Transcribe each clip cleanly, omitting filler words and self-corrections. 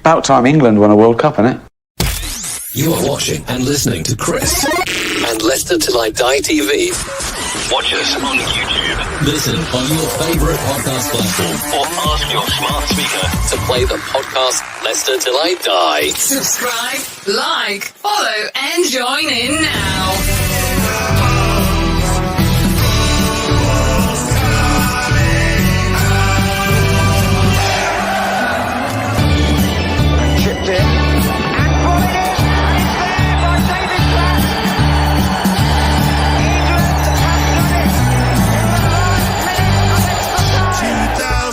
About time England won a World Cup, isn't it? You are watching and listening to Chris and Leicester Till I Die TV. Watch us on YouTube. Listen on your favourite podcast platform. Or ask your smart speaker To play the podcast Leicester Till I Die. Subscribe, like, follow, and join in now. Chipped in. And pulling it. It's there by David Platt. England have done it.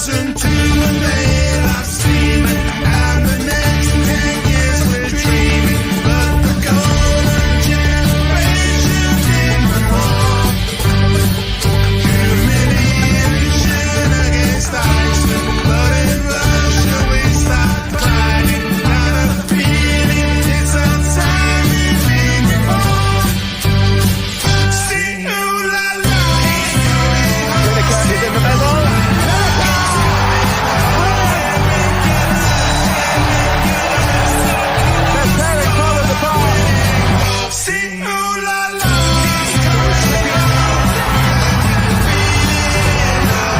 2002 and then I've seen it, and the next 10 years we're dreaming, but the golden generation didn't fall. Humiliation against Iceland, but in Russia we stopped crying. Got a feeling it's our time we've been before. Sing ooh la la, Is in the middle. Perry followed the ball. sing ooh la la. Beckham now to Owens. Here's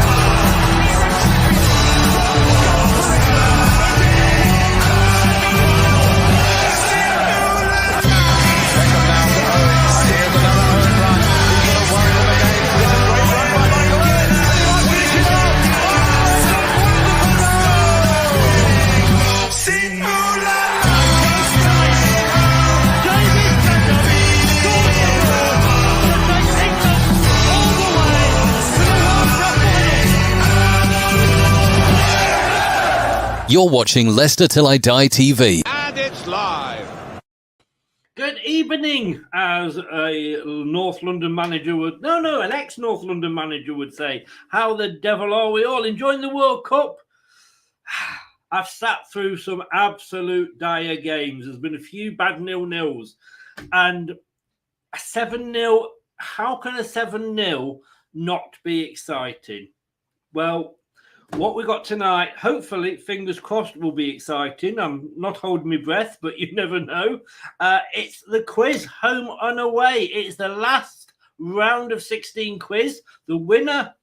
another Owen run. He's going to worry them again. It's a great run by Michael Owen. Sing ooh la la. You're watching Leicester Till I Die TV. And it's live. Good evening, as a North London manager would... No, an ex-North London manager would say. How the devil are we all? Enjoying the World Cup? I've sat through some absolute dire games. There's been a few bad 0-0s. And a 7-0... How can a 7-0 not be exciting? Well, what we got tonight, hopefully, fingers crossed, will be exciting. I'm not holding my breath, but you never know. It's the quiz, home and away. It's the last round of 16 quiz. The winner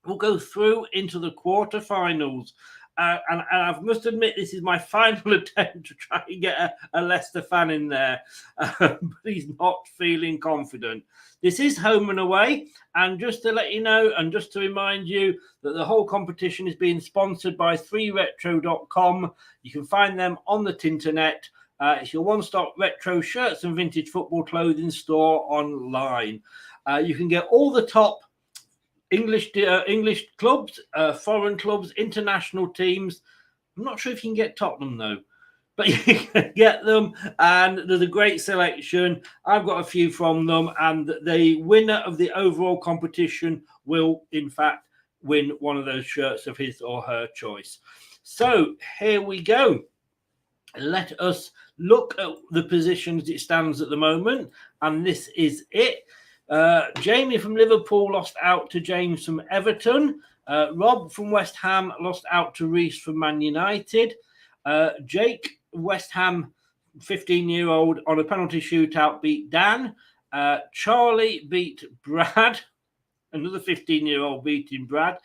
will go through into the quarterfinals. And I must admit, this is my final attempt to try and get a Leicester fan in there. But he's not feeling confident. This is home and away. And just to let you know, and just to remind you that the whole competition is being sponsored by 3retro.com. You can find them on the Tinternet. It's your one-stop retro shirts and vintage football clothing store online. You can get all the top English clubs, foreign clubs, international teams. I'm not sure if you can get Tottenham, though. But you can get them, and there's a great selection. I've got a few from them, and the winner of the overall competition will, in fact, win one of those shirts of his or her choice. So here we go. Let us look at the positions it stands at the moment, and this is it. Jamie from Liverpool lost out to James from Everton. Rob from West Ham lost out to Reece from Man United. Jake, West Ham 15-year-old, on a penalty shootout beat Dan. Charlie beat Brad. Another 15-year-old beating Brad.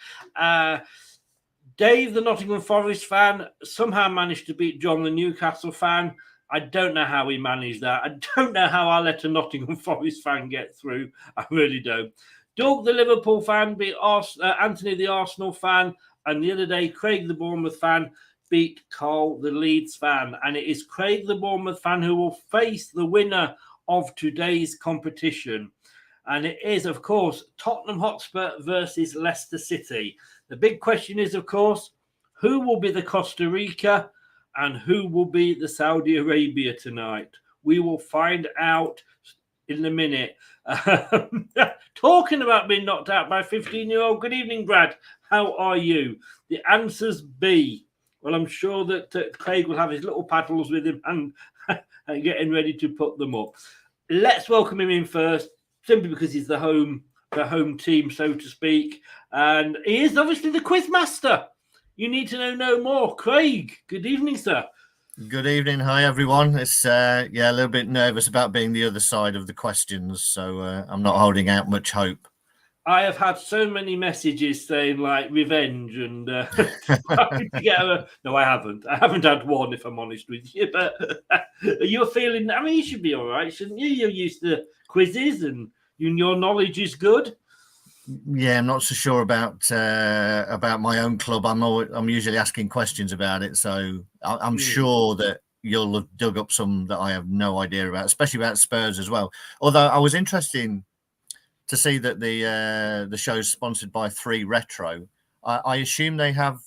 Dave, the Nottingham Forest fan, somehow managed to beat John, the Newcastle fan. I don't know how he managed that. I don't know how I let a Nottingham Forest fan get through. I really don't. Doug, the Liverpool fan, beat Anthony, the Arsenal fan. And the other day, Craig, the Bournemouth fan, beat Carl, the Leeds fan. And it is Craig, the Bournemouth fan, who will face the winner of today's competition. And it is, of course, Tottenham Hotspur versus Leicester City. The big question is, of course, who will be the Costa Rica and who will be the Saudi Arabia tonight? We will find out in a minute. Talking about being knocked out by a 15-year-old. Good evening, Brad. How are you? The answer's B. Well, I'm sure that Craig will have his little paddles with him and getting ready to put them up. Let's welcome him in first, simply because he's the home team, so to speak. And he is obviously the quiz master. You need to know no more. Craig, good evening, sir. Good evening. Hi, everyone. It's a little bit nervous about being the other side of the questions, so I'm not holding out much hope. I have had so many messages saying like revenge and no, I haven't. I haven't had one, if I'm honest with you. But you're feeling. I mean, you should be all right, shouldn't you? You're used to quizzes and your knowledge is good. Yeah, I'm not so sure about my own club. I'm usually asking questions about it, so I'm sure that you'll have dug up some that I have no idea about, especially about Spurs as well. Although I was interested to see that the show's sponsored by 3 Retro. I assume they have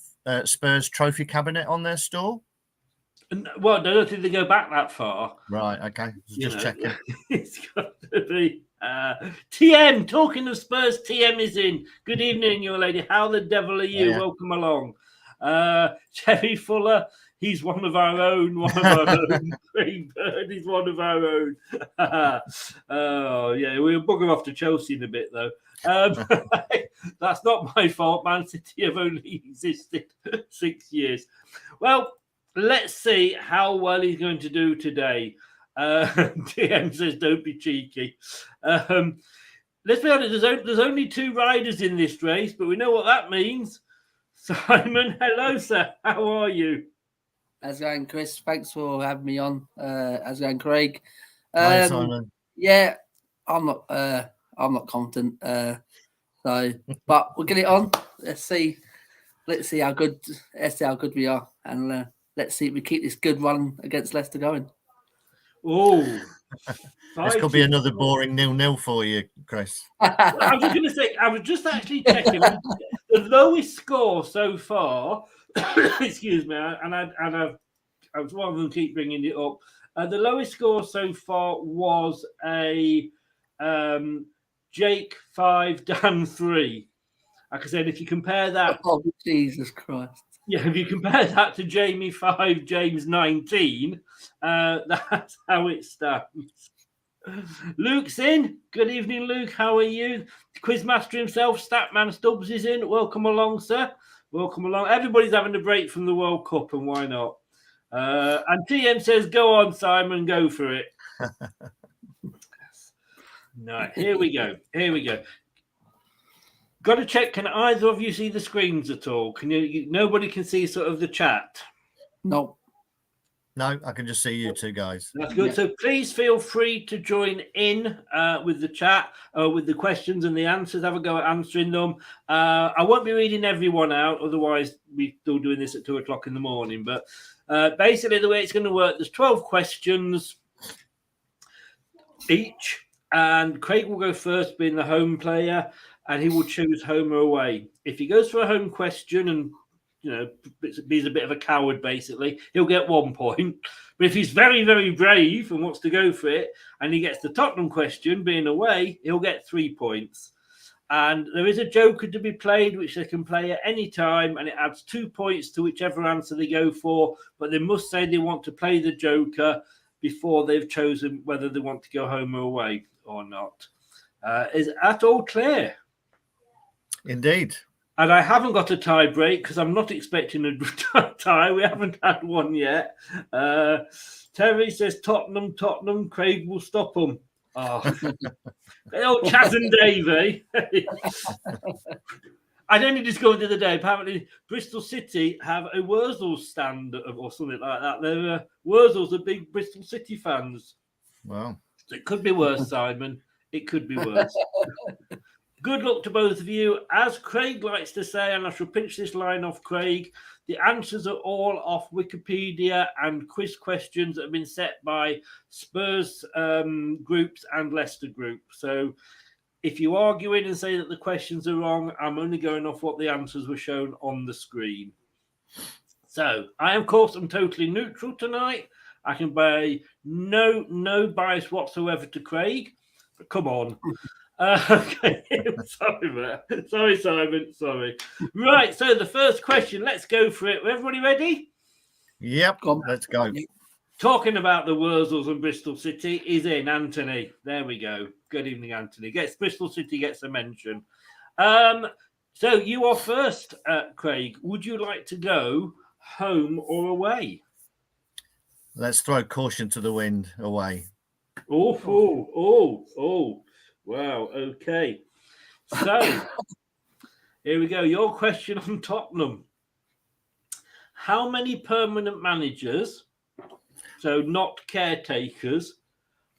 Spurs trophy cabinet on their store. Well, I don't think they go back that far. Right. Okay. Just checking. It's got to be TM. Talking of Spurs, TM is in. Good evening, your lady. How the devil are you? Yeah. Welcome along. Cherry Fuller. He's one of our own. One of our own. Green Bird is one of our own. Oh yeah, we'll bugger off to Chelsea in a bit though. That's not my fault. Man City have only existed 6 years. Well, let's see how well he's going to do today. DM says, "Don't be cheeky." Let's be honest. There's only 2 riders in this race, but we know what that means. Simon, hello, sir. How are you? How's it going, Chris? Thanks for having me on. How's it going, Craig? Hi, Simon. Yeah, I'm not confident. So, but we'll get it on. Let's see how good we are, and let's see if we keep this good run against Leicester going. Oh, this could be another boring 0-0 for you, Chris. I was just going to say, I was just actually checking the lowest score so far. Excuse me, and I was rather than keep bringing it up. The lowest score so far was a Jake 5, Dan 3. Like I said, if you compare that, oh Jesus Christ! Yeah, if you compare that to Jamie 5, James 19, that's how it stands. Luke's in. Good evening, Luke. How are you? Quizmaster himself, Statman Stubbs, is in. Welcome along, sir. Welcome along. Everybody's having a break from the World Cup, and why not? And TM says, "Go on, Simon, go for it." No, here we go. Got to check. Can either of you see the screens at all? Can you? Nobody can see sort of the chat. No, I can just see you 2 guys. That's good. Yeah. So please feel free to join in with the chat, with the questions and the answers. Have a go at answering them. I won't be reading everyone out, otherwise we're still doing this at 2:00 in the morning. But basically, the way it's going to work, there's 12 questions each, and Craig will go first, being the home player, and he will choose home or away. If he goes for a home question and he's a bit of a coward, basically, he'll get 1 point. But if he's very, very brave and wants to go for it, and he gets the Tottenham question, being away, he'll get 3 points. And there is a joker to be played, which they can play at any time, and it adds 2 points to whichever answer they go for. But they must say they want to play the joker before they've chosen whether they want to go home or away or not. Is that all clear? Indeed. And I haven't got a tie break because I'm not expecting a tie. We haven't had one yet. Terry says Tottenham. Craig will stop them. Oh, old Chaz and Davey. I only discovered the other day, apparently Bristol City have a Wurzels stand or something like that. They're Wurzels are big Bristol City fans. Wow. So it could be worse, Simon. It could be worse. Good luck to both of you. As Craig likes to say, and I shall pinch this line off Craig, the answers are all off Wikipedia and quiz questions that have been set by Spurs groups and Leicester group. So if you argue in and say that the questions are wrong, I'm only going off what the answers were shown on the screen. So I, of course, am totally neutral tonight. I can pay no bias whatsoever to Craig. But come on. Okay, sorry, Simon. Sorry. Right, so the first question, let's go for it. Everybody ready? Yep, let's go. Talking about the Wurzels and Bristol City is in Anthony. There we go. Good evening, Anthony. Bristol City gets a mention. So you are first, Craig. Would you like to go home or away? Let's throw caution to the wind away. Oh. Wow. Okay. So here we go. Your question on Tottenham. How many permanent managers, so not caretakers,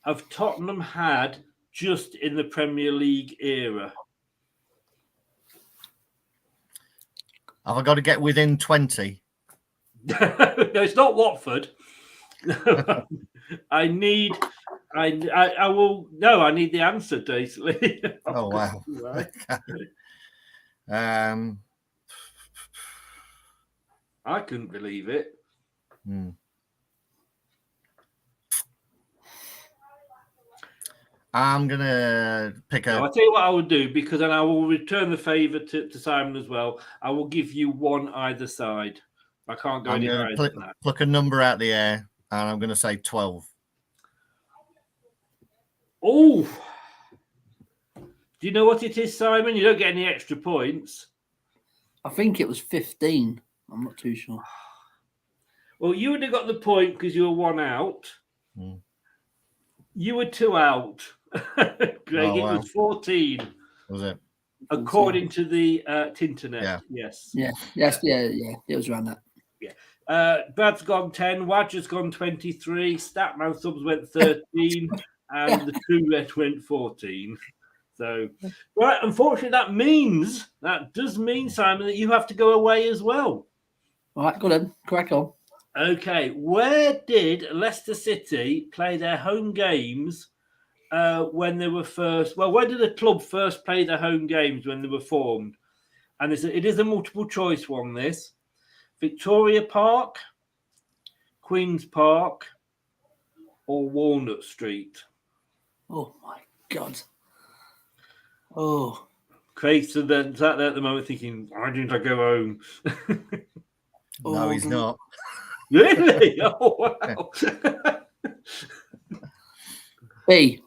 have Tottenham had just in the Premier League era? Have I got to get within 20? No, it's not Watford. I need the answer, basically. Oh, wow. Right. I couldn't believe it. I'm going to pick a... I'll tell you what I will do, because then I will return the favour to Simon as well. I will give you one either side. I can't go any higher than that. Pluck a number out the air, and I'm going to say 12. Oh! Do you know what it is, Simon? You don't get any extra points. I think it was 15. I'm not too sure. Well, you would have got the point because you were one out. You were two out. Greg, Oh, wow. It was 14. Was it? According to the Tinternet. Yeah. Yes. Yeah. It was around that. Yeah. Brad's gone 10. Wadger's gone 23. Statman Subs went 13. And the True Red went 14. So, right, unfortunately, that does mean, Simon, that you have to go away as well. All right, go then. Crack on. Okay, where did Leicester City play their home games when they were first? Well, where did the club first play their home games when they were formed? And it is a multiple choice one, this. Victoria Park, Queen's Park, or Walnut Street? Oh, my God. Oh. Craig's sat there at the moment thinking, why didn't I go home? No, he's not. Really? Oh, wow. B.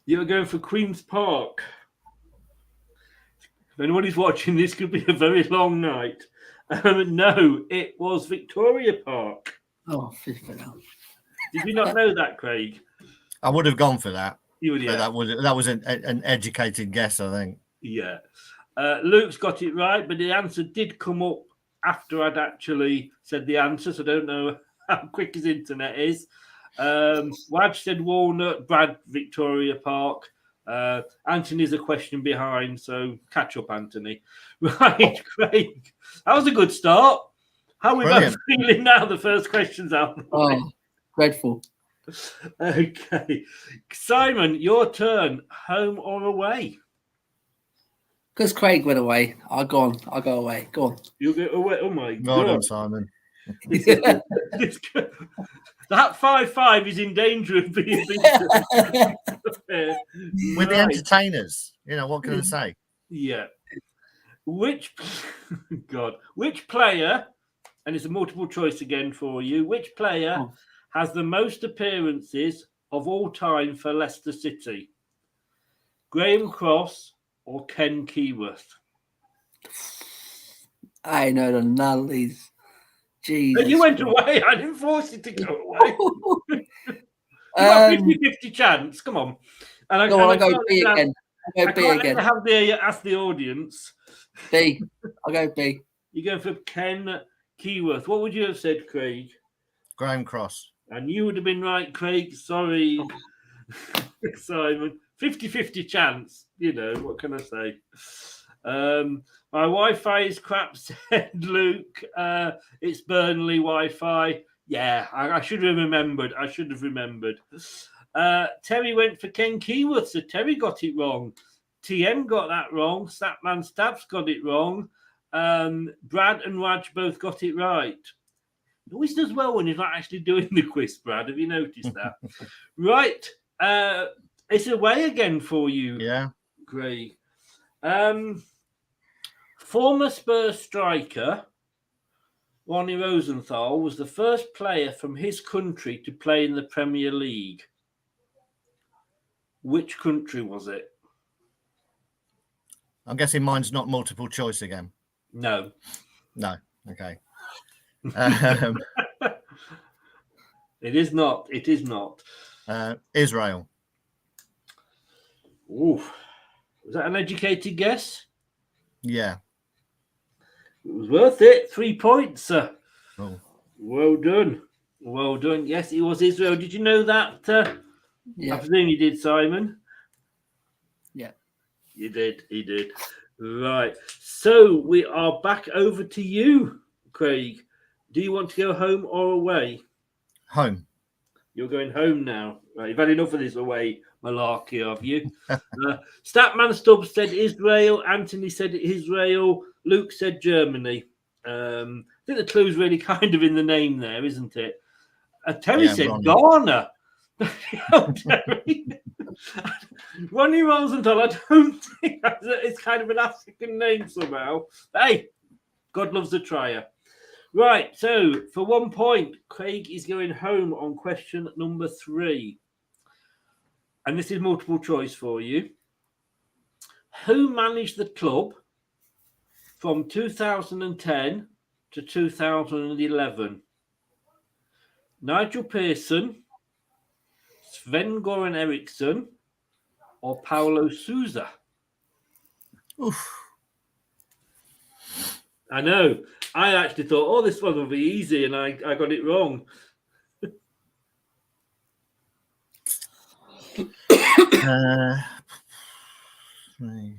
You were going for Queen's Park. If anybody's watching, this could be a very long night. No, it was Victoria Park. Oh, flipping hell. Did you not know that, Craig? I would have gone for that. You would, yeah. That was an educated guess, I think. Yeah. Luke's got it right, but the answer did come up after I'd actually said the answer, so I don't know how quick his internet is. Wadge said Walnut, Brad Victoria Park. Anthony's a question behind, so catch up, Anthony. Right, Craig. That was a good start. How are we both feeling now? The first question's out. Oh, dreadful. Okay. Simon, your turn. Home or away? Because Craig went away, I'll go away. Go on. You'll go away. Oh my Well God. done, Simon. That 5-5 is in danger of being beaten. With the entertainers, what can I say? Yeah. Which player, and it's a multiple choice again for you, which player has the most appearances of all time for Leicester City? Graham Cross or Ken Keyworth? I know none of these. Jesus. You went away. I didn't force you to go away. You got 50-50 chance. Come on. And I'll go B again. I'll go B again. Ask the audience. B. I'll go B. You're going for Ken Keyworth. What would you have said, Craig? Graham Cross. And you would have been right, Craig. Sorry, Simon. 50-50 chance. What can I say? My Wi-Fi is crap, said Luke. It's Burnley Wi-Fi. Yeah, I should have remembered. Terry went for Ken Keyworth, so Terry got it wrong. TM got that wrong. Statman Stabs got it wrong. Brad and Raj both got it right. He always does well when he's not actually doing the quiz, Brad. Have you noticed that? Right. It's away again for you. Yeah. Craig. Former Spurs striker Ronnie Rosenthal was the first player from his country to play in the Premier League. Which country was it? I'm guessing mine's not multiple choice again. No. No. Okay. It is not. It is not. Israel. Ooh. Was that an educated guess? Yeah. It was worth it. 3 points, sir. Oh. Well done. Well done. Yes, it was Israel. Did you know that? I Yeah, presume you did, Simon. yeah. You did. He did. Right. So we are back over to you, Craig. Do you want to go home or away? Home. You're going home now. Right. You've had enough of this away malarkey, have you? Statman Stubbs said Israel. Anthony said Israel. Luke said Germany. I think the clue's really kind of in the name there, isn't it? Terry Yeah, said Ronnie. Ghana. Oh, Terry. Ronnie Rosenthal, I don't think it's kind of an African name somehow. Hey, God loves a trier. Right, so for 1 point, Craig is going home on question number 3. And this is multiple choice for you. Who managed the club from 2010 to 2011? Nigel Pearson, Sven-Goran Eriksson, or Paulo Sousa? Oof. I know. I actually thought, oh, this one will be easy, and I got it wrong. Three.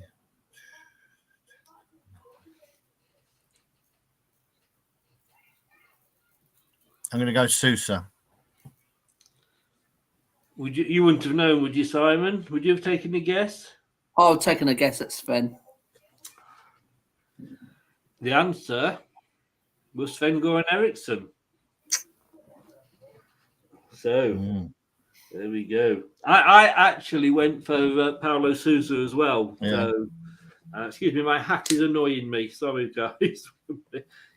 I'm going to go Sousa. Would you wouldn't have known, would you, Simon? Would you have taken a guess? I've taken a guess at Sven. The answer was Sven-Goran Eriksson. So there we go. I actually went for Paulo Sousa as well. Yeah. So excuse me, my hat is annoying me. Sorry, guys.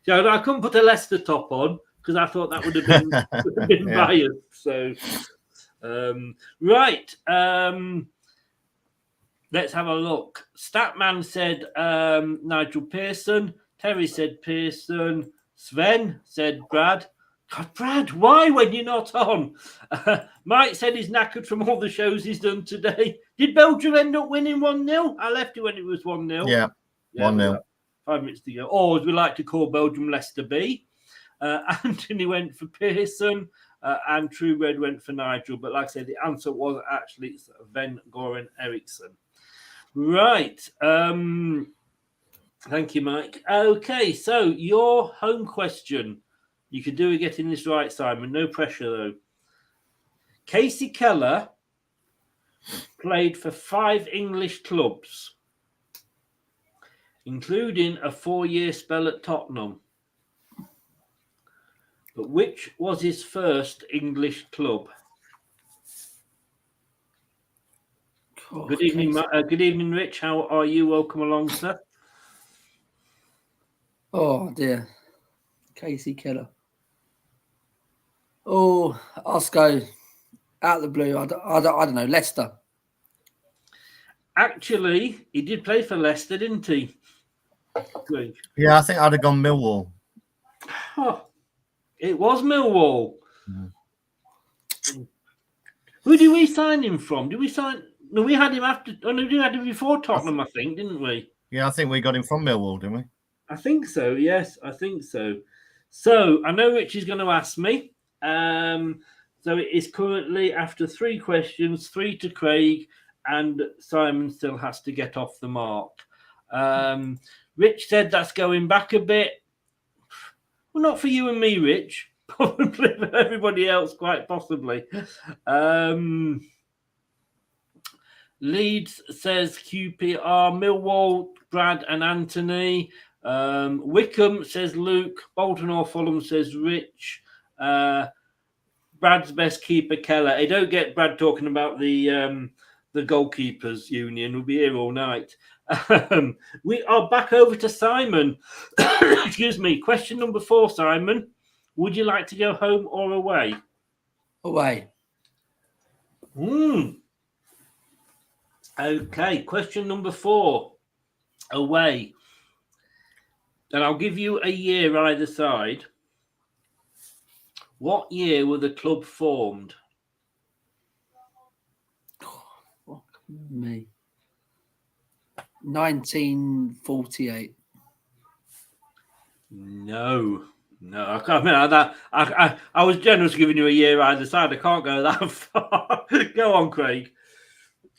So I couldn't put a Leicester top on because I thought that would have been Yeah. biased. So right. Let's have a look. Statman said Nigel Pearson. Terry said Pearson. Sven said Brad. God, Brad, why when you're not on? Mike said he's knackered from all the shows he's done today. Did Belgium end up winning 1-0? I left it when it was 1-0. Yeah, 1-0. 5 minutes to go. Or as we like to call Belgium, Leicester B. Anthony went for Pearson. And True Red went for Nigel. But like I said, the answer was actually Sven-Goran Eriksson. Right. Thank you, Mike. Okay, so your home question. You could do it getting this right, Simon. No pressure, though. Casey Keller played for 5 English clubs, including a 4-year spell at Tottenham. But which was his first English club? Oh, Good evening, good evening, Rich. How are you? Welcome along, sir. Oh dear, Casey Keller. Oh, I'll go out of the blue. I don't know. Leicester. Actually, he did play for Leicester, didn't he? Yeah, I think I'd have gone Millwall. Oh, it was Millwall. Who did we sign him from? Did we sign? No, we had him after. Oh no, we had him before Tottenham, I think, didn't we? Yeah, I think we got him from Millwall, didn't we? I think so. Yes, I think so. So I know Rich is going to ask me. So it is currently after 3 questions, 3 to Craig, and Simon still has to get off the mark. Rich said that's going back a bit. Well, not for you and me, Rich. Probably for everybody else, quite possibly. Leeds says QPR, Millwall, Brad and Anthony. Wickham says Luke. Bolton or Fulham says Rich. Brad's best keeper, Keller. I don't get Brad talking about the goalkeepers union. We'll be here all night. We are back over to Simon. Excuse me. Question number 4, Simon. Would you like to go home or away? Away. Okay. Question number 4. Away. And I'll give you a year either side. What year were the club formed? Fuck me. 1948. No. I can't. I was generous giving you a year either side. I can't go that far. Go on, Craig.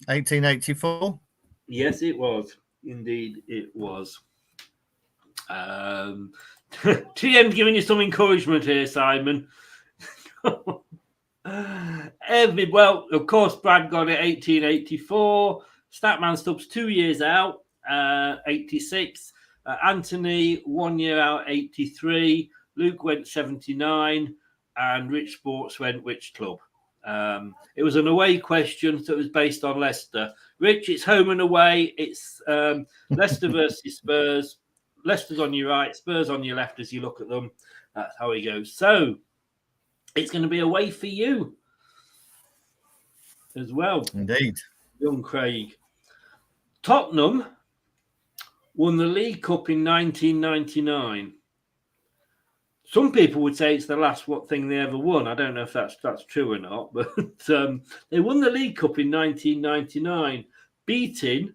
1884. Yes, it was. Indeed, it was. TM's giving you some encouragement here, Simon. Well, of course, Brad got it 1884. Statman Stubbs 2 years out, 86. Anthony 1 year out, 83. Luke went 79. And Rich Sports went which club? It was an away question, so it was based on Leicester. Rich, it's home and away. It's Leicester versus Spurs. Leicester's on your right, Spurs on your left as you look at them. That's how it goes. So it's going to be away for you as well. Indeed. Young Craig. Tottenham won the League Cup in 1999. Some people would say it's the last thing they ever won. I don't know if that's true or not, but they won the League Cup in 1999, beating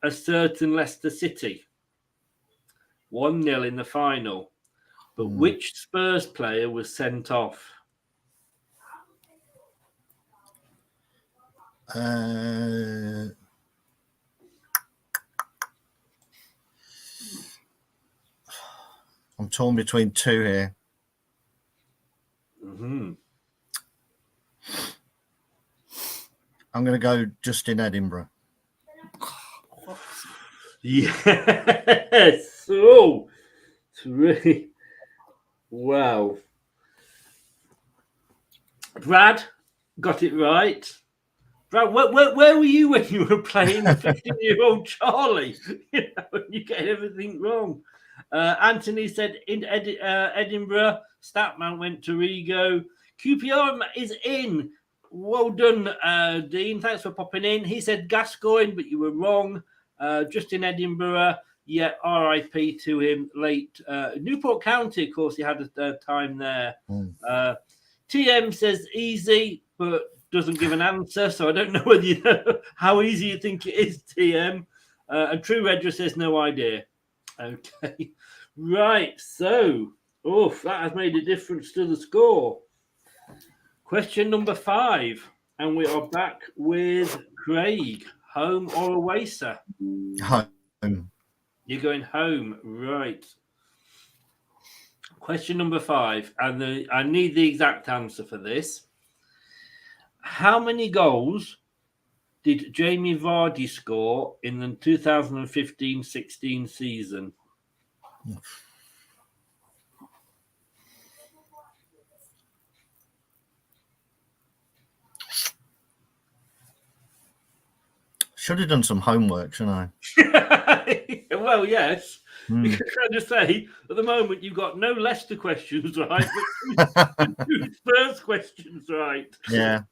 a certain Leicester City 1-0 in the final. But which Spurs player was sent off? I'm torn between two here. Mm-hmm. I'm going to go Justin Edinburgh. Yes. Oh, it's really wow. Brad got it right. Brad, where were you when you were playing 15-year-old Charlie? You get everything wrong. Anthony said in Edinburgh. Statman went to Rigo. QPR is in. Well done, Dean. Thanks for popping in. He said Gascoigne, but you were wrong. Just in Edinburgh. Yeah, RIP to him late. Newport County, of course, he had a time there. TM says easy, but doesn't give an answer. So I don't know whether you know how easy you think it is, TM. And True Redra says no idea. Okay. Right. So, that has made a difference to the score. Question number 5. And we are back with Craig. Home or away, sir? Home. You're going home, right. Question number 5, and I need the exact answer for this. How many goals did Jamie Vardy score in the 2015-16 season? Should have done some homework, shouldn't I? Well, yes. Because I just say, at the moment, you've got no Leicester questions right, but two Spurs questions right. Yeah.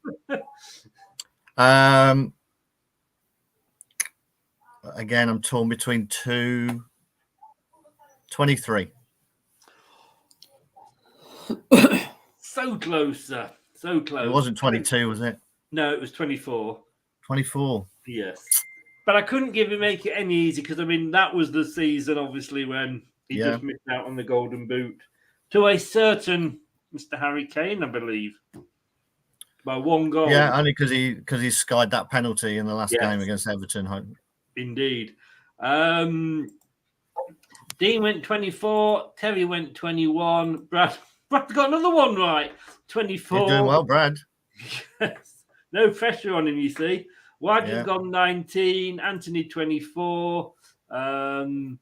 Again, I'm torn between 23. So close, sir. So close. It wasn't 22, was it? No, it was 24. 24. Yes. But I couldn't make it any easier because, that was the season, obviously, when he just missed out on the Golden Boot to a certain Mr. Harry Kane, I believe, by 1 goal. Yeah, only because he skied that penalty in the last game against Everton. Indeed. Dean went 24. Terry went 21. Brad's got another one right. 24. You're doing well, Brad. Yes. No pressure on him, you see. Wadley's gone 19. Anthony 24. No,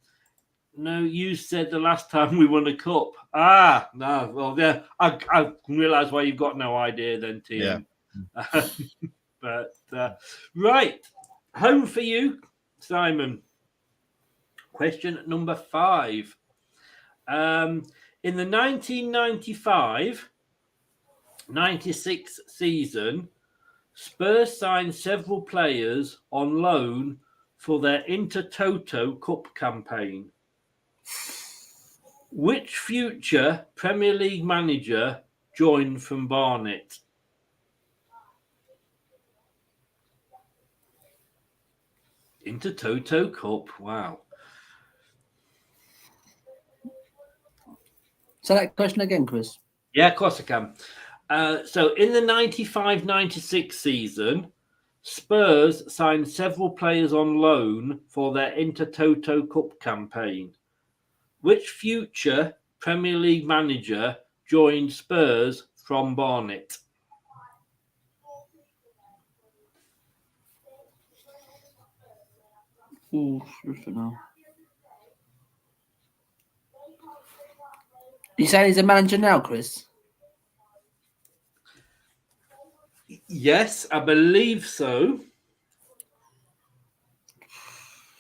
you said the last time we won a cup. No. Well, yeah, I realise why you've got no idea then, TM. Yeah. But right, home for you, Simon. Question number 5. In the 1995-96 season, Spurs signed several players on loan for their Intertoto Cup campaign. Which future Premier League manager joined from Barnet? Into Toto Cup. Wow. So that question again, Chris. Yeah, of course I can. So in the 95-96 season, Spurs signed several players on loan for their Intertoto Cup campaign. Which future Premier League manager joined Spurs from Barnet? Ooh, no. You saying he's a manager now, Chris? Yes, I believe so.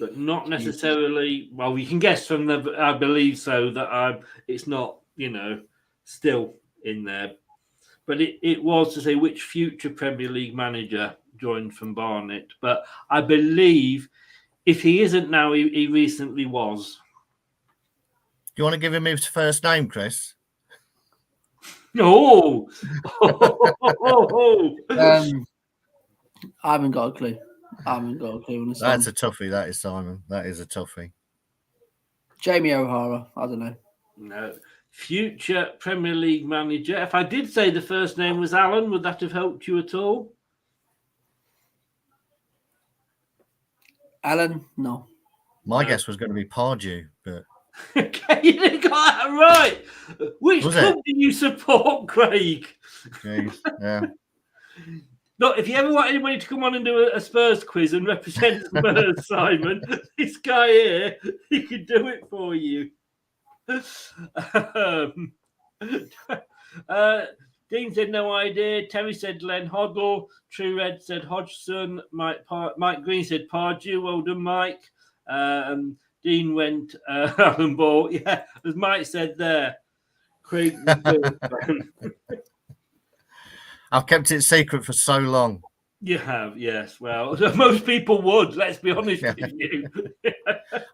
But not necessarily. Well, we can guess from the I believe so that it's not, still in there. But it was to say which future Premier League manager joined from Barnet. But I believe if he isn't now, he recently was. Do you want to give him his first name, Chris? Oh! I haven't got a clue. On this That's one. a toughie. That is, Simon. That is a toughie. Jamie O'Hara. I don't know. No. Future Premier League manager. If I did say the first name was Alan, would that have helped you at all? Alan? No. My guess was going to be Pardew, but Okay, you didn't got that right. Which club do you support, Craig? Jeez, yeah. Look, if you ever want anybody to come on and do a Spurs quiz and represent Spurs, Simon, this guy here, he can do it for you. Dean said no idea. Terry said Glenn Hoddle. True Red said Hodgson. Mike Green said Pardew. Well done, Mike. Dean went Alan Ball. Yeah, as Mike said there. Craig. I've kept it secret for so long. You have, yes. Well, most people would. Let's be honest with you.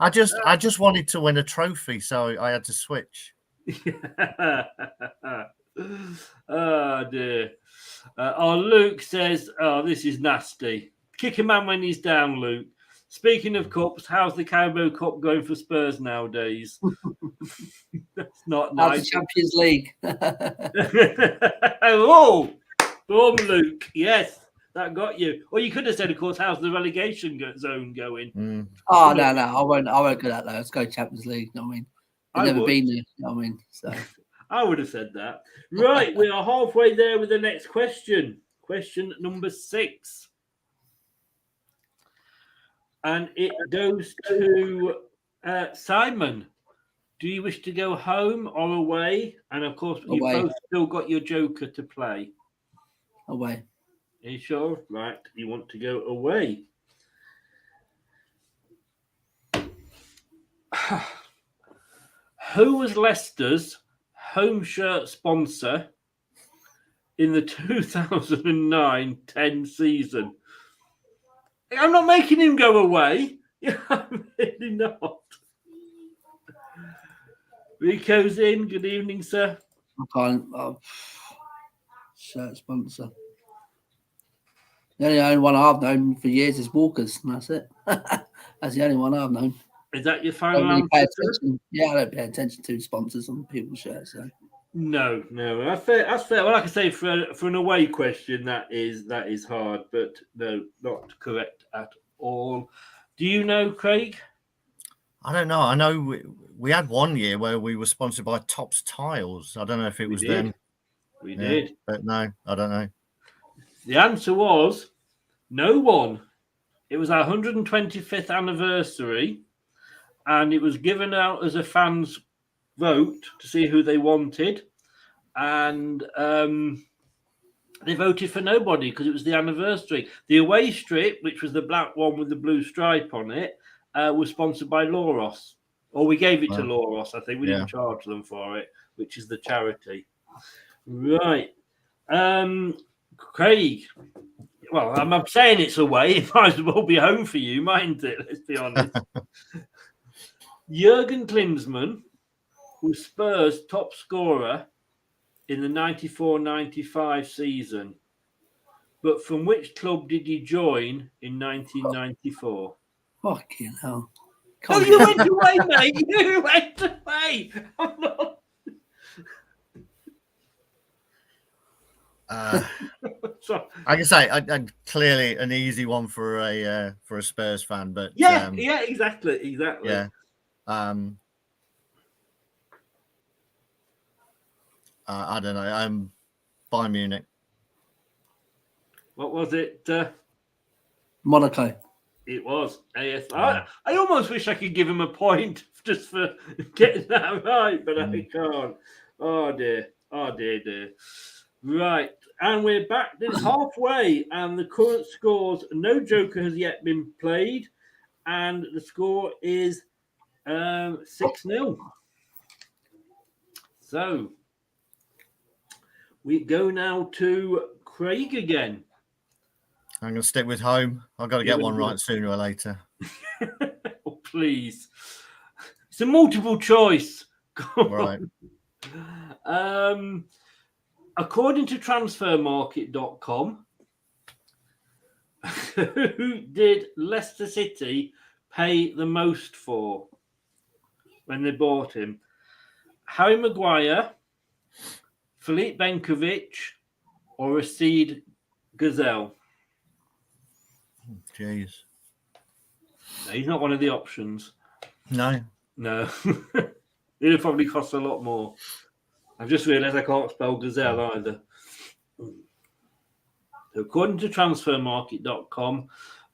I just wanted to win a trophy, so I had to switch. Oh dear. Luke says, "Oh, this is nasty. Kick a man when he's down, Luke." Speaking of cups, how's the Carabao Cup going for Spurs nowadays? That's not nice. The Champions League. Oh, boom, Luke. Yes, that got you. Or you could have said, of course, how's the relegation zone going? Oh, no, I won't go that low. Let's go Champions League. You know what I mean? I've never been there. You know what I mean? So I would have said that. Right, we are halfway there with the next question. Question number 6. And it goes to Simon. Do you wish to go home or away? And of course, you've both still got your joker to play. Away. Are you sure? Right, you want to go away. Who was Leicester's home shirt sponsor in the 2009-10 season? I'm not making him go away. I'm really not. Rico's in. Good evening, sir. I can't. Shirt sponsor. The only one I've known for years is Walker's, and that's it. That's the only one I've known. Is that your final Really answer? Yeah, I don't pay attention to sponsors on people's shirts. So. No. That's fair. Well, like I say, for an away question, that is hard, but no, not correct at all. Do you know, Craig? I don't know. I know we had one year where we were sponsored by Tops Tiles. I don't know if it was then. We did. But no, I don't know. The answer was no one. It was our 125th anniversary, and it was given out as a fans vote to see who they wanted, and they voted for nobody because it was the anniversary. The away strip, which was the black one with the blue stripe on it, was sponsored by Loros, or we gave it to Loros. I think we didn't charge them for it, which is the charity. Right, Craig. Well, I'm saying it's away. It might as well be home for you, mightn't it? Let's be honest. Jurgen Klinsmann was Spurs' top scorer in the 94-95 season. But from which club did he join in 1994? Fucking hell. Oh, you went away, mate. You went away. I'm not... Sorry. I can say I clearly an easy one for a Spurs fan, but Yeah, exactly. yeah. I don't know. Bayern Munich. What was it? Monaco. It was AS. I almost wish I could give him a point just for getting that right, but I can't. Oh dear. Right, and we're back then halfway, and the current scores, no joker has yet been played, and the score is 6-0. So we go now to Craig again. I'm going to stick with home. I've got to get one right sooner or later. Oh, please. It's a multiple choice. Right. According to transfermarket.com, who did Leicester City pay the most for when they bought him? Harry Maguire, Philippe Benkovic, or Rashid Gazelle? Jeez. No, he's not one of the options. No. It'll probably cost a lot more. I've just realised I can't spell gazelle either. So according to transfermarket.com,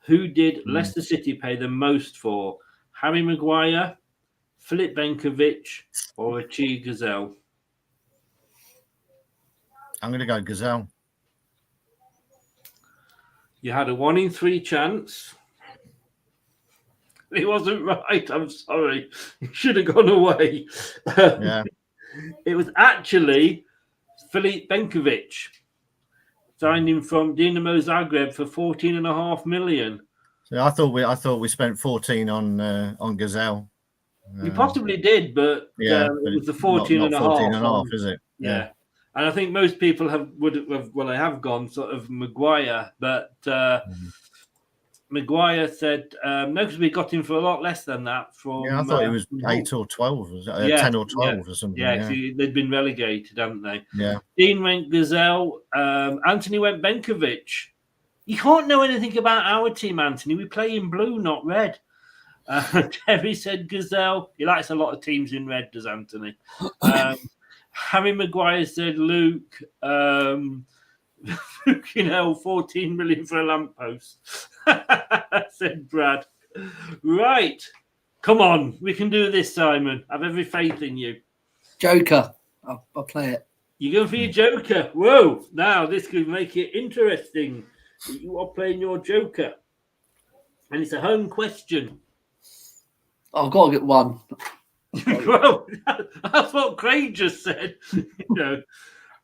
who did Leicester City pay the most for? Harry Maguire, Philippe Benkovic, or Rashid Gazelle? I'm going to go Gazelle. You had a 1 in 3 chance. It wasn't right. I'm sorry. You should have gone away. Yeah. It was actually Philippe Benkovic, signed him from Dinamo Zagreb for 14.5 million. So I thought we spent 14 on Gazelle. You possibly did, but yeah, it was the 14 and a half. 14 and a half, is it? Yeah. And I think most people they have gone sort of Maguire, but Maguire said no, because we got him for a lot less than that. From I thought it was 8 or 12, 10 or 12 or something. Yeah, they'd been relegated, hadn't they? Yeah. Dean went Gazelle. Anthony went Benkovic. You can't know anything about our team, Anthony. We play in blue, not red. Terry said Gazelle. He likes a lot of teams in red, does Anthony? Harry Maguire said Luke. Fucking hell, 14 million for a lamppost. Said Brad. Right. Come on. We can do this, Simon. I have every faith in you. Joker. I'll play it. You're going for your Joker. Whoa. Now, this could make it interesting. You are playing your Joker. And it's a home question. I've got to get one. Well, that's what Craig just said.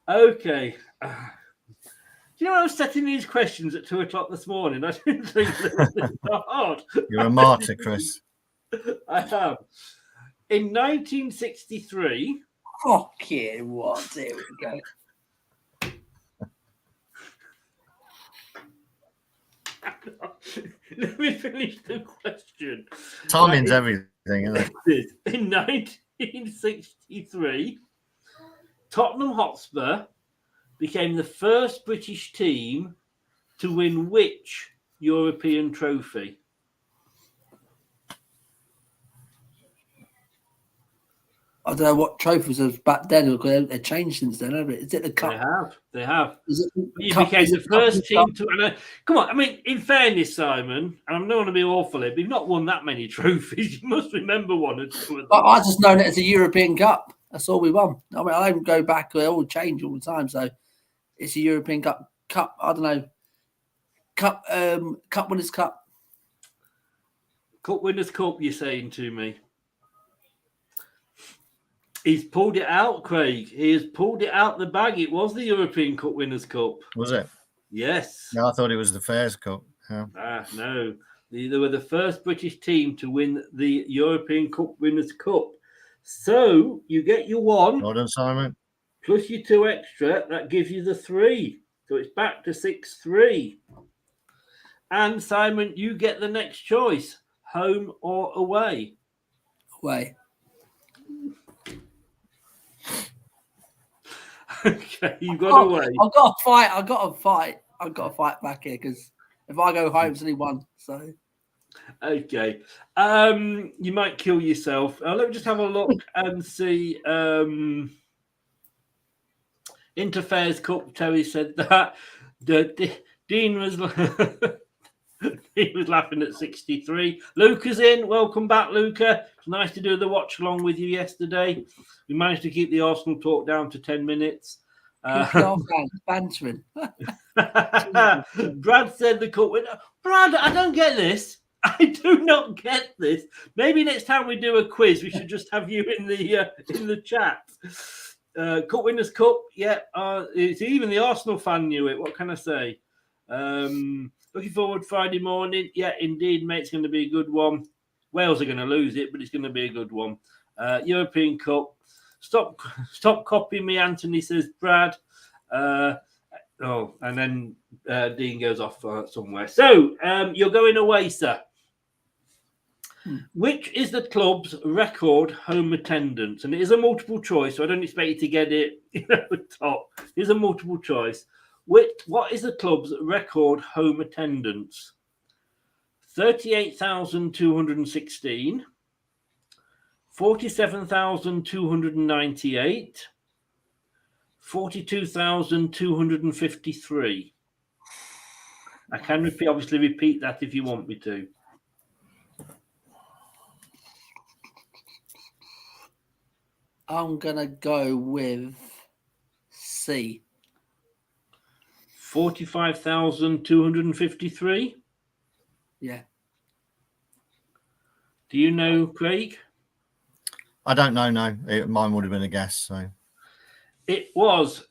Okay. Do you know I was setting these questions at 2:00 this morning? I didn't think they were so hard. You're a martyr, Chris. I have. In 1963. Fuck yeah, what? There we go. Let me finish the question. Timing's everything, isn't it? In 1963, Tottenham Hotspur became the first British team to win which European trophy? I don't know what trophies was back then. They've changed since then, haven't it? Is it the cup? They have. Is it You cup? became Is the it first cup? team to. Come on, I mean, in fairness, Simon, and I'm not going to be awful here, but you've not won that many trophies. You must remember one or two of them. I just known it as a European Cup. That's all we won. I mean, I don't go back. They all change all the time. So it's a European Cup. I don't know. Cup Winners' Cup. Cup Winners' Cup, you're saying to me? He's pulled it out, Craig. He has pulled it out the bag. It was the European Cup Winners' Cup. Was it? Yes. No, I thought it was the Fairs Cup. Yeah. No. They were the first British team to win the European Cup Winners' Cup. So you get your one. Well done, Simon. plus your 2 extra, that gives you the 3. So it's back to 6-3. And Simon, you get the next choice, home or away. Away. Okay, you got away. I've got to fight. I've got to fight back here because if I go home, it's only 1. So Okay. You might kill yourself. Let me just have a look and see. Interfares Cup, Terry said that. Dean was he was laughing at 63. Luca's in. Welcome back, Luca. It's nice to do the watch along with you yesterday. We managed to keep the Arsenal talk down to 10 minutes. bantering. Brad said the cup winner. Brad, I don't get this. I do not get this. Maybe next time we do a quiz, we should just have you in the chat. Cup Winners' Cup, yeah. It's even the Arsenal fan knew it. What can I say? Looking forward Friday morning. Yeah, indeed, mate. It's going to be a good one. Wales are going to lose it, but it's going to be a good one. European Cup. Stop copying me, Anthony, says Brad. And then Dean goes off somewhere. So you're going away, sir. Which is the club's record home attendance? And it is a multiple choice, so I don't expect you to get it at the top. Here's a multiple choice. What is the club's record home attendance? 38,216, 47,298, 42,253. I can repeat that if you want me to. I'm gonna go with C. 45,253. Yeah. Do you know, Craig? I don't know. No, mine would have been a guess. So it was,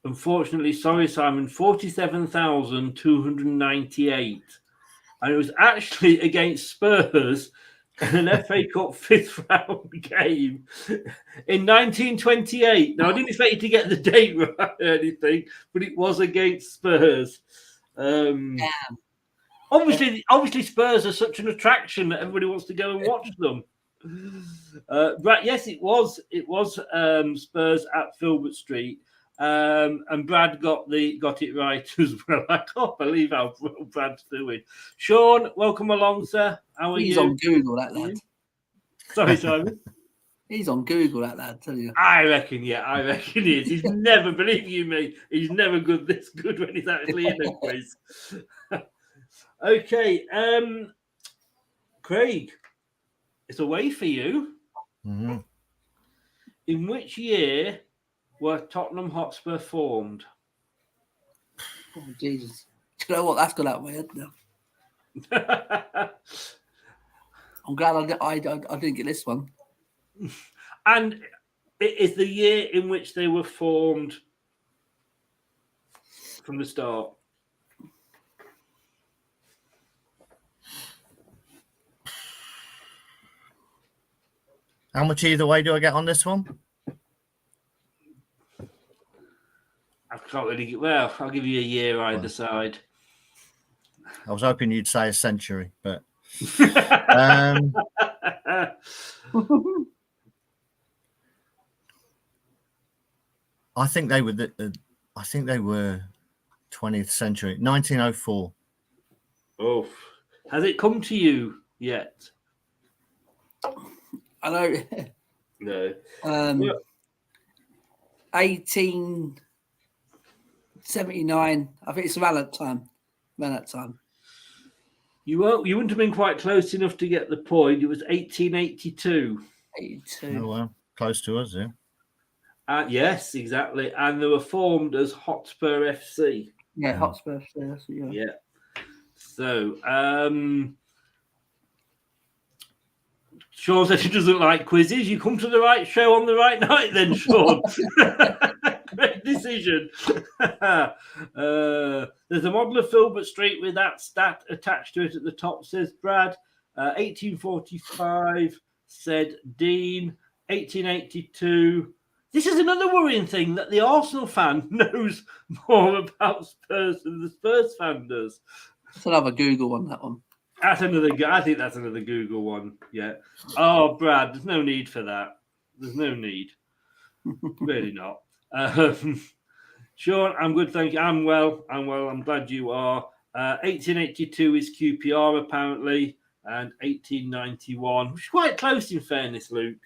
unfortunately, sorry, Simon, 47,298, and it was actually against Spurs. An FA Cup 5th round game in 1928. Now, I didn't expect you to get the date right or anything, but it was against Spurs. Obviously, Spurs are such an attraction that everybody wants to go and watch them. Right? Yes, it was. It was Spurs at Filbert Street, and Brad got it right as well. I can't believe how well Brad's doing. Sean, welcome along, sir. How are you? He's on Google, that lad. Sorry, Simon. He's on Google, that lad. Tell you. I reckon he is. He's never, believe you me, he's never this good when he's actually in a quiz. Okay, Craig, it's away for you. Mm-hmm. In which year were Tottenham Hotspur formed? Oh, Jesus. Do you know what? That's gone out of my head now. I'm glad I didn't get this one. And it is the year in which they were formed from the start. How much either way do I get on this one? I can't really get. Well, I'll give you a year either side. I was hoping you'd say a century, but I think they were. I think they were 20th century, 1904. Oh, has it come to you yet? I know. No. 1879. I think it's around that time. You wouldn't have been quite close enough to get the point. It was 1882. 82. Oh well, close to us, yeah. Yes, exactly. And they were formed as Hotspur FC. Yeah, Hotspur FC. Yeah. Yeah. So, Sean said he doesn't like quizzes. You come to the right show on the right night then, Sean. Great decision. There's a model of Filbert Street with that stat attached to it at the top, says Brad. 1845, said Dean. 1882, This is another worrying thing, that the Arsenal fan knows more about Spurs than the Spurs fan does. Let's have a Google on that one. That's another. I think that's another Google one. Yeah. Oh, Brad, there's no need for that. There's no need. Really not. Sean, I'm good, thank you. I'm well. I'm glad you are. 1882 is QPR apparently, and 1891, which is quite close in fairness, Luke.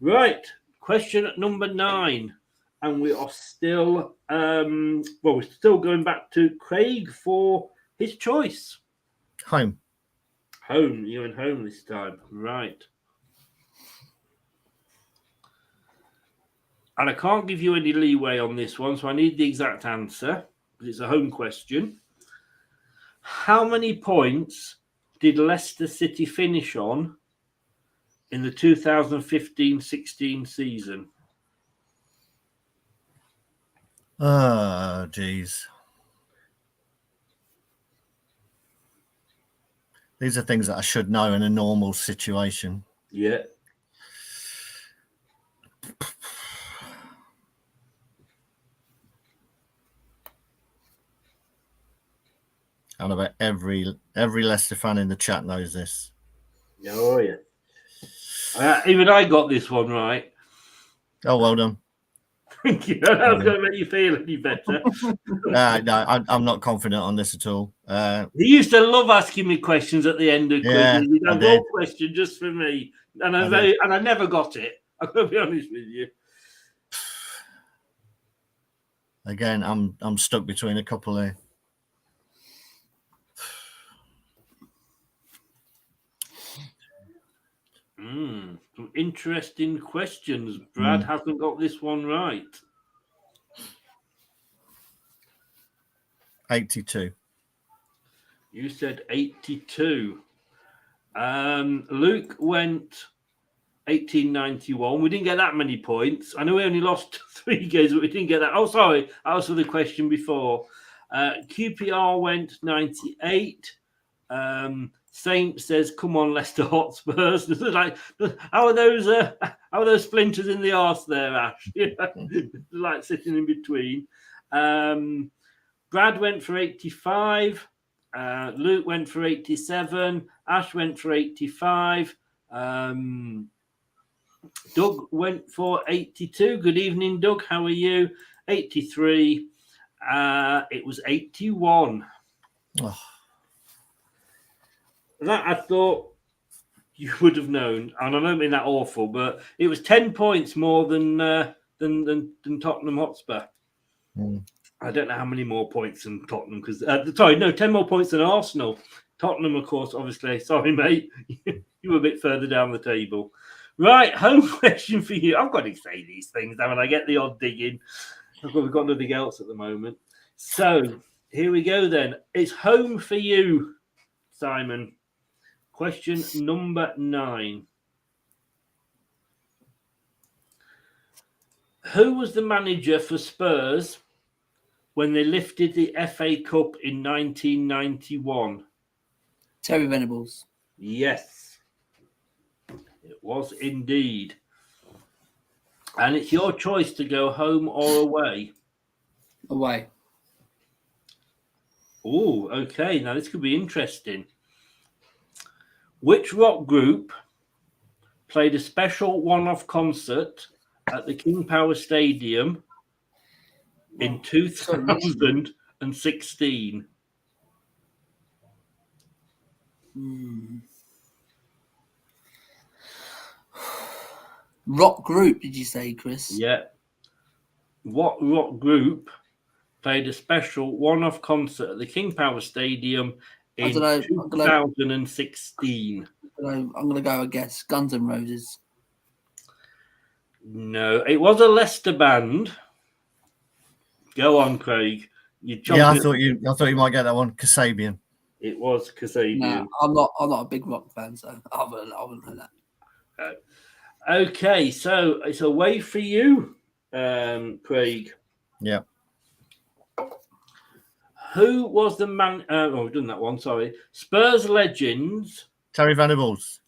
Right, question number 9, and we are still we're still going back to Craig for his choice. Home. You're in home this time, right? And I can't give you any leeway on this one, so I need the exact answer because it's a home question. How many points did Leicester City finish on in the 2015-16 season? Oh, geez. These are things that I should know in a normal situation. Yeah. And I bet every Leicester fan in the chat knows this. Oh, yeah. Even I got this one right. Oh, well done. Thank you. I was going to make you feel any better. No, I'm not confident on this at all. He used to love asking me questions at the end of Yeah, quizzes. He'd I have did. one question just for me, and I I never got it. I'm going to be honest with you. Again, I'm stuck between a couple here. Some interesting questions. Brad hasn't got this one right. 82. You said 82. Luke went 1891. We didn't get that many points. I know we only lost 3 games, but we didn't get that. Oh, sorry. That was for the question before. QPR went 98. Saint says, "Come on, Leicester Hotspurs." Like, how are those splinters in the arse there, Ash? Like sitting in between. Brad went for 85. Luke went for 87. Ash went for 85. Doug went for 82. Good evening, Doug. How are you? 83. It was 81. Oh. That I thought you would have known, and I don't mean that awful, but it was 10 points more than Tottenham Hotspur. I don't know how many more points than Tottenham, because 10 more points than Arsenal. Tottenham, of course, obviously. Sorry, mate, you were a bit further down the table. Right, home question for you. I've got to say these things now when I get the odd dig in. We've got nothing else at the moment. So here we go then. It's home for you, Simon. Question number 9. Who was the manager for Spurs when they lifted the FA Cup in 1991? Terry Venables. Yes, it was indeed. And it's your choice to go home or away. Away. Oh, okay. Now this could be interesting. Which rock group played a special one-off concert at the King Power Stadium in 2016? Rock group, did you say, Chris? Yeah. What rock group played a special one-off concert at the King Power Stadium in 2016? I'm going to go a guess. Guns N' Roses. No, it was a Leicester band. Go on, Craig. I thought you might get that one. Kasabian. It was Kasabian. No, I'm not a big rock fan, so I wouldn't know that. Okay, so it's away for you, Craig. Yeah. Who was the man? We've done that one. Sorry, Spurs legends. Terry Venables.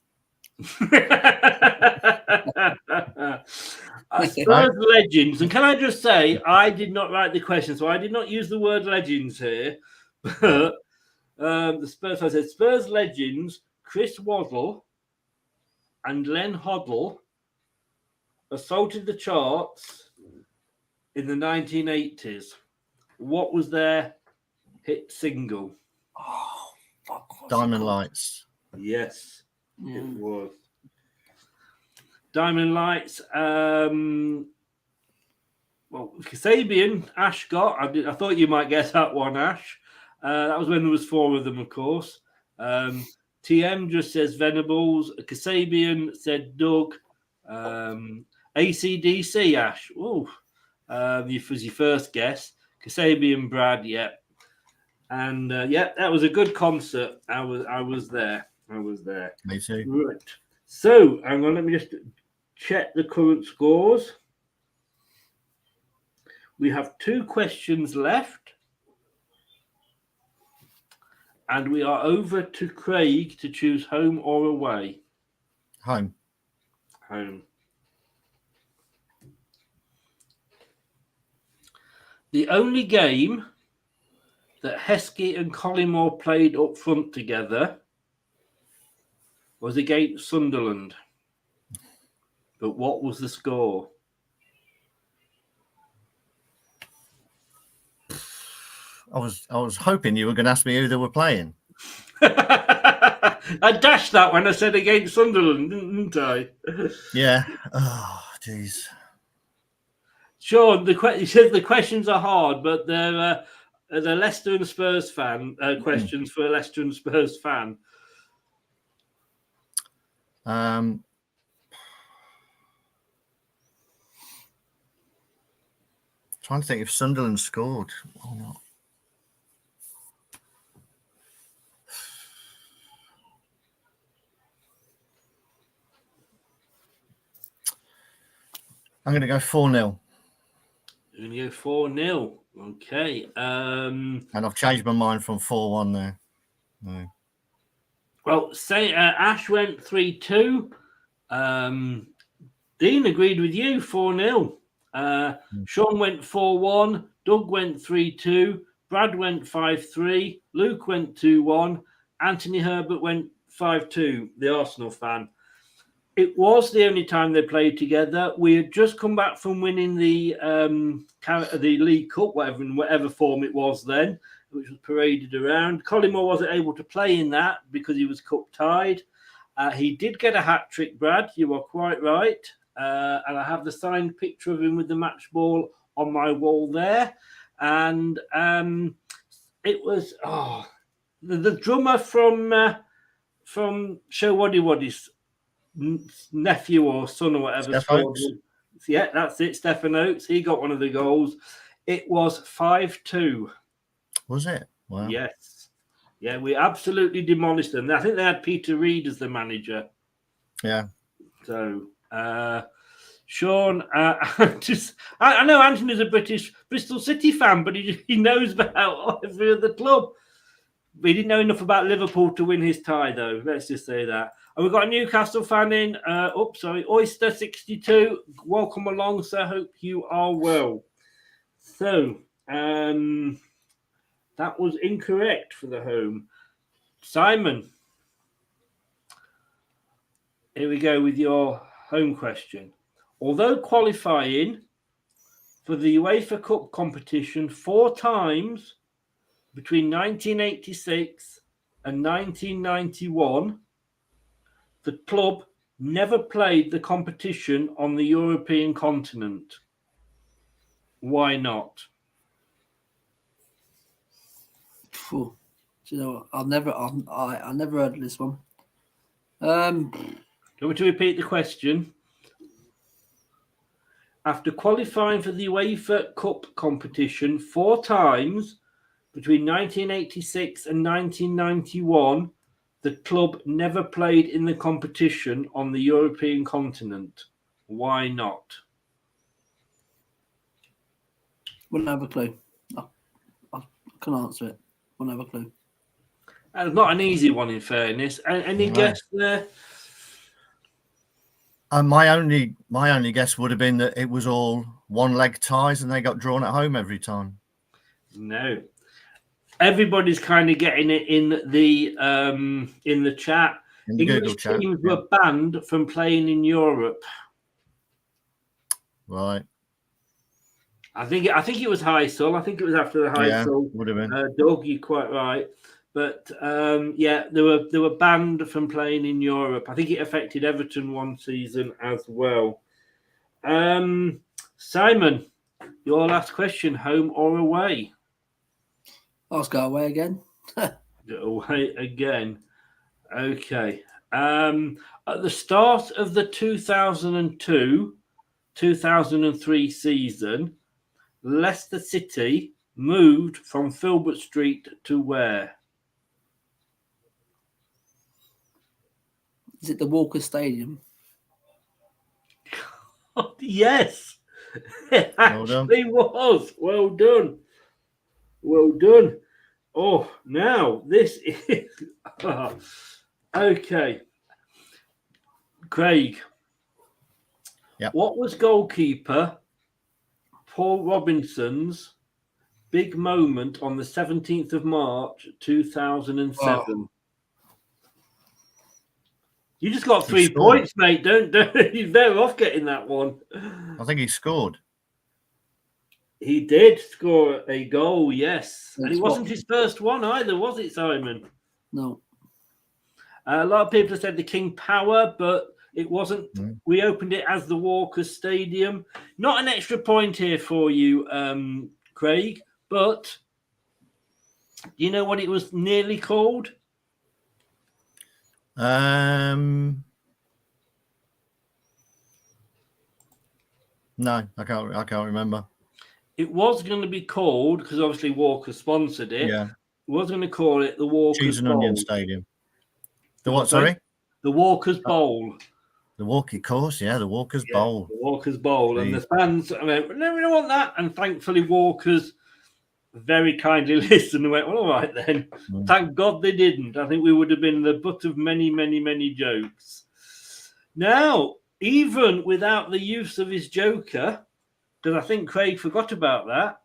Spurs legends, and can I just say, I did not write the question, so I did not use the word legends here. But the Spurs, I said Spurs legends, Chris Waddle and Len Hoddle assaulted the charts in the 1980s. What was their hit single? Oh, fuck. Diamond Lights. Yes, it was. Diamond Lights. Well, Kasabian, Ash got. I thought you might guess that one, Ash. That was when there was 4 of them, of course. TM just says Venables. Kasabian said Doug. ACDC, Ash. Oh, was your first guess. Kasabian, Brad. Yeah. And that was a good concert. I was there. Me too. Right. So, hang on, let me just check the current scores. We have 2 questions left. And we are over to Craig to choose home or away. Home. Home. The only game that Heskey and Collymore played up front together was against Sunderland. But what was the score? I was hoping you were going to ask me who they were playing. I dashed that when I said against Sunderland, didn't I? Yeah. Oh, jeez. Sean, he says the questions are hard, but they're Leicester and Spurs fan questions for a Leicester and Spurs fan. Trying to think if Sunderland scored or not. I'm going to go 4-0. You're going to go 4-0. Okay. And I've changed my mind from 4-1 there. No. Well, Ash went 3-2. Dean agreed with you, 4-0. Sean went 4-1. Doug went 3-2. Brad went 5-3. Luke went 2-1. Anthony Herbert went 5-2, the Arsenal fan. It was the only time they played together. We had just come back from winning the League Cup, whatever form it was then, which was paraded around. Collymore wasn't able to play in that because he was cup tied. He did get a hat trick, Brad. You are quite right. And I have the signed picture of him with the match ball on my wall there. And it was the drummer from Show Waddy Waddy's nephew or son or whatever. Yeah, that's it. Stephen Oates. He got one of the goals. It was 5-2. Was it? Wow. Yes. Yeah, we absolutely demolished them. I think they had Peter Reid as the manager. Yeah. So, Sean, I know Anthony's a Bristol City fan, but he knows about every other club. But he didn't know enough about Liverpool to win his tie, though. Let's just say that. And we've got a Newcastle fan in. Oyster62. Welcome along, sir. Hope you are well. So, that was incorrect for the home. Simon, here we go with your home question. Although qualifying for the UEFA Cup competition 4 times between 1986 and 1991, the club never played the competition on the European continent. Why not? Do you know what? I never heard of this one. Do you want me to repeat the question? After qualifying for the UEFA Cup competition 4 times between 1986 and 1991, the club never played in the competition on the European continent. Why not? Wouldn't have a clue. I can answer it. Wouldn't have a clue. It's not an easy one, in fairness. Any guess there? My only guess would have been that it was all one leg ties and they got drawn at home every time. No. Everybody's kind of getting it in the chat. In the Google English chat, teams yeah. were banned from playing in Europe. Right. I think it was Heysel. I think it was after the Heysel. Would have been. Doug, you're quite right. But they were banned from playing in Europe. I think it affected Everton one season as well. Simon, your last question: home or away? Let's go away again. Away again. Okay. At the start of the 2002-2003 season, Leicester City moved from Filbert Street to where? Is it the Walker Stadium? Yes, it Well done. actually was. Well done. Well done. Oh, now this is okay. Craig. Yep. What was goalkeeper Paul Robinson's big moment on the 17th of March 2007? Oh. You just got 3 scored. points, mate. Don't you're better off getting that one. I think he scored. He did score a goal, yes. And That's it wasn't what- his first one either, was it, Simon? No. A lot of people have said the King Power, but it wasn't. Mm. We opened it as the Walker Stadium. Not an extra point here for you, Craig, but do you know what it was nearly called? No, I can't remember. It was going to be called, because obviously Walker sponsored it. Yeah. It was going to call it the Walker's Cheese and Bowl. Onion Stadium. The what, sorry? The Walker's Bowl. The Walker course, yeah, the Walker's Bowl. The Walker's Bowl. And the Please. fans went, no, we don't want that. And thankfully, Walker's very kindly listened and went, well, all right then. Mm. Thank God they didn't. I think we would have been the butt of many, many, many jokes. Now, even without the use of his joker, because I think Craig forgot about that.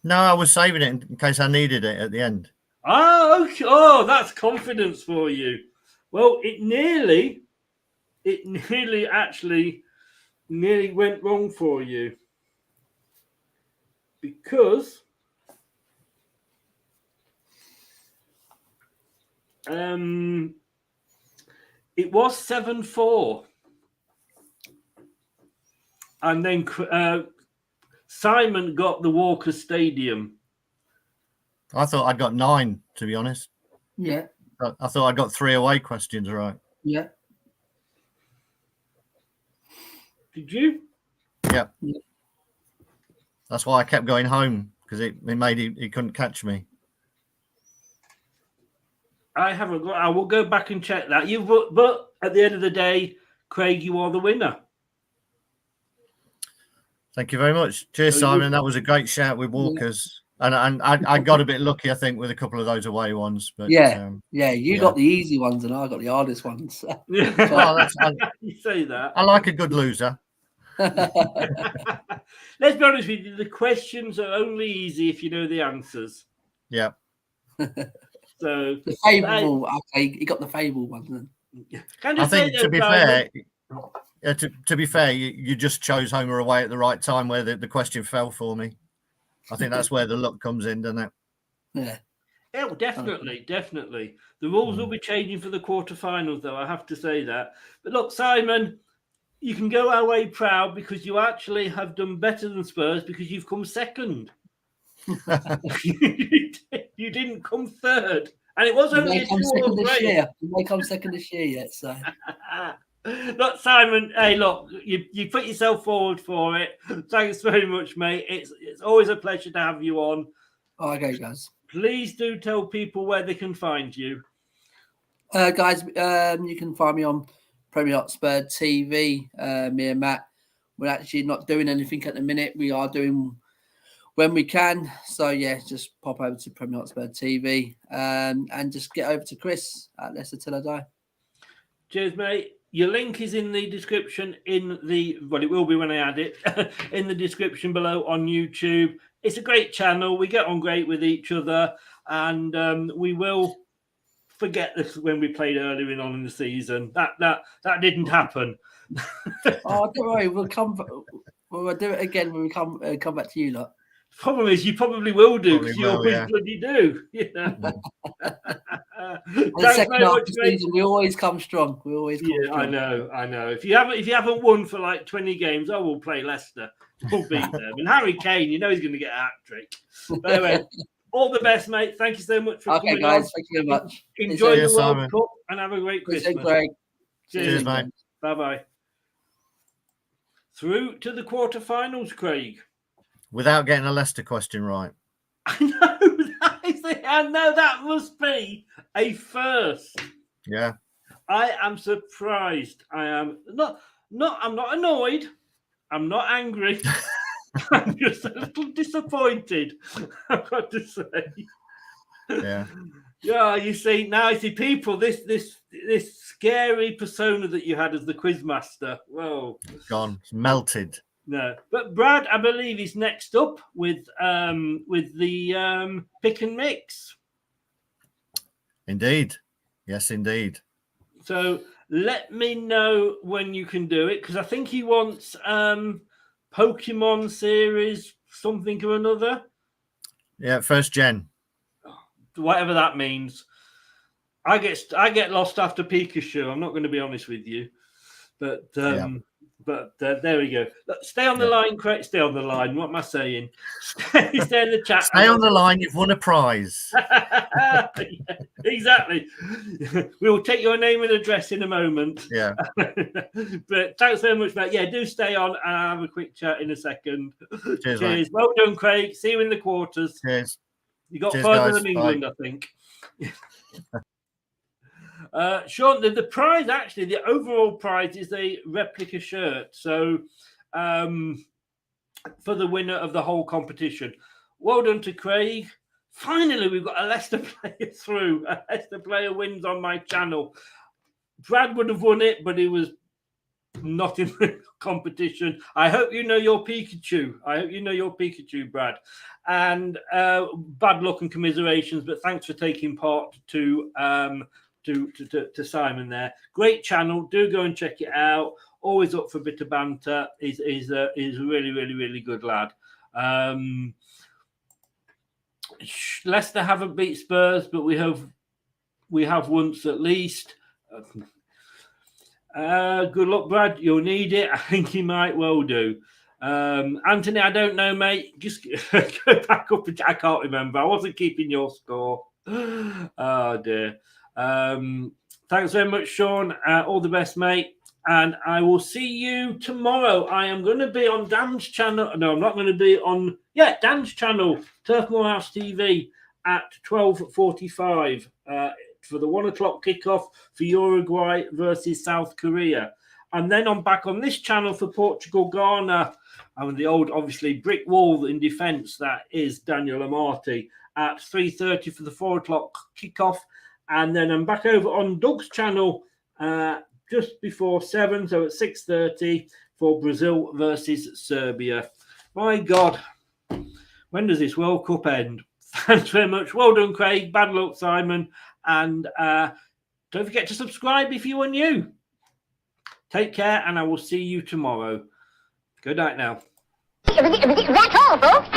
No, I was saving it in case I needed it at the end. Oh, okay. Oh, that's confidence for you. Well, it nearly went wrong for you. Because it was 7-4. And then Simon got the Walker Stadium. I thought I'd got 9, to be honest. Yeah. I thought I got 3 away questions right. Yeah. Did you? Yeah. Yeah. That's why I kept going home, because it made he couldn't catch me. I haven't got. I will go back and check that. But at the end of the day, Craig, you are the winner. Thank you very much. Cheers, So Simon. That was a great shout with Walkers. And I got a bit lucky, I think, with a couple of those away ones. But Yeah. You yeah. got the easy ones and I got the hardest ones. You say that. I like a good loser. Let's be honest with you. The questions are only easy if you know the answers. Yeah. So The favourable, okay, he got the favourable one then. Can I say think, though, to be Simon, fair, to be fair, you just chose home or away at the right time where the question fell for me. I think that's where the luck comes in, doesn't it? Yeah. Yeah, well, definitely. The rules will be changing for the quarterfinals, though. I have to say that. But look, Simon, you can go away proud because you actually have done better than Spurs because you've come second. You didn't come third, and it was You only may a come 2 second this break. year. You may come second this year yet, so. Look, Simon, hey, look, you put yourself forward for it. Thanks very much, mate. It's always a pleasure to have you on. Okay, guys. Please do tell people where they can find you. Guys, you can find me on Premier Hotspur TV. Me and Matt, we're actually not doing anything at the minute. We are doing when we can. So, yeah, just pop over to Premier Hotspur TV and just get over to Chris at Leicester Till I Die. Cheers, mate. Your link is in the description it will be when I add it, in the description below on YouTube. It's a great channel. We get on great with each other, and we will forget this when we played earlier on in the season. That didn't happen. Oh, don't worry. We'll do it again when we come back to you lot. Problem is, you probably will do, because you always yeah. bloody do. You know? The Thanks second very half much, of the mate. season, we always come strong. We always come Yeah, strong. I know. If you haven't won for like 20 games, we'll play Leicester. We'll beat them. And Harry Kane, he's going to get a hat trick. But anyway, all the best, mate. Thank you so much for coming guys. on. Thank you very much. Enjoy the Cheers, World Simon. Cup and have a great Christmas. Greg. Cheers, mate. Bye-bye. Through to the quarterfinals, Craig. Without getting a Leicester question right. I know that must be a first. Yeah. I am surprised. I am not I'm not annoyed. I'm not angry. I'm just a little disappointed, I've got to say. Yeah. Yeah, you see people, this scary persona that you had as the quizmaster. Whoa. Gone. It's melted. No. But Brad, I believe, is next up with the pick and mix. Indeed. Yes, indeed. So let me know when you can do it, because I think he wants Pokemon series, something or another. Yeah, first gen. Whatever that means. I get lost after Pikachu. I'm not going to be honest with you. But there we go. Stay on the line, Craig. Stay on the line. What am I saying? Stay in the chat. Stay on the line. You've won a prize. Yeah, exactly. We will take your name and address in a moment. Yeah. But thanks very much, mate. Yeah, do stay on and I'll have a quick chat in a second. Cheers. Cheers. Mate. Well done, Craig. See you in the quarters. Cheers. You got Cheers, further guys. than England, Bye. I think. Sean, the prize, actually, the overall prize is a replica shirt. So for the winner of the whole competition. Well done to Craig. Finally, we've got a Leicester player through. A Leicester player wins on my channel. Brad would have won it, but he was not in the competition. I hope you know your Pikachu. Brad. And bad luck and commiserations, but thanks for taking part to Simon there. Great channel. Do go and check it out. Always up for a bit of banter. He's a really, really, really good lad. Leicester haven't beat Spurs, but we have once at least. Good luck, Brad. You'll need it. I think he might well do. Anthony, I don't know, mate. Just go back up. I can't remember. I wasn't keeping your score. Oh, dear. Thanks very much, Sean. All the best, mate. And I will see you tomorrow. I am going to be on Dan's channel. No, I'm not going to be on... Yeah, Dan's channel, Turf Moorhouse TV, at 12:45 for the 1 o'clock kickoff for Uruguay versus South Korea. And then I'm back on this channel for Portugal, Ghana. And the old, obviously, brick wall in defence, that is Daniel Amati, at 3:30 for the 4 o'clock kickoff. And then I'm back over on Doug's channel just before 7, so at 6:30 for Brazil versus Serbia. My God, when does this World Cup end? Thanks very much. Well done, Craig. Bad luck, Simon. And don't forget to subscribe if you are new. Take care, and I will see you tomorrow. Good night now. That's all, folks.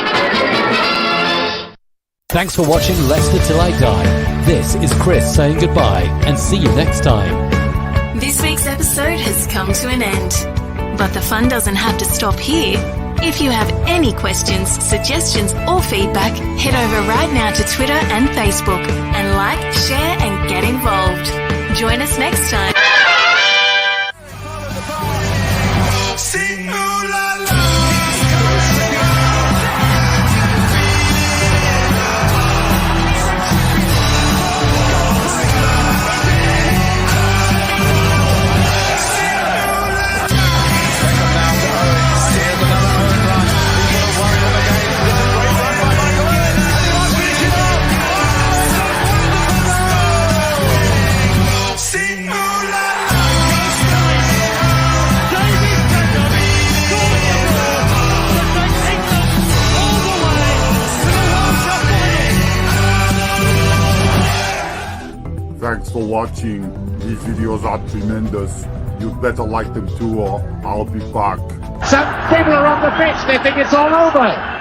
Thanks for watching Leicester Till I Die. This is Chris saying goodbye and see you next time. This week's episode has come to an end. But the fun doesn't have to stop here. If you have any questions, suggestions, or feedback, head over right now to Twitter and Facebook and like, share, and get involved. Join us next time. Sing ooh la la. Sing ooh la Thanks for watching. These videos are tremendous. You'd better like them too, or I'll be back. Some people are on the pitch, they think it's all over.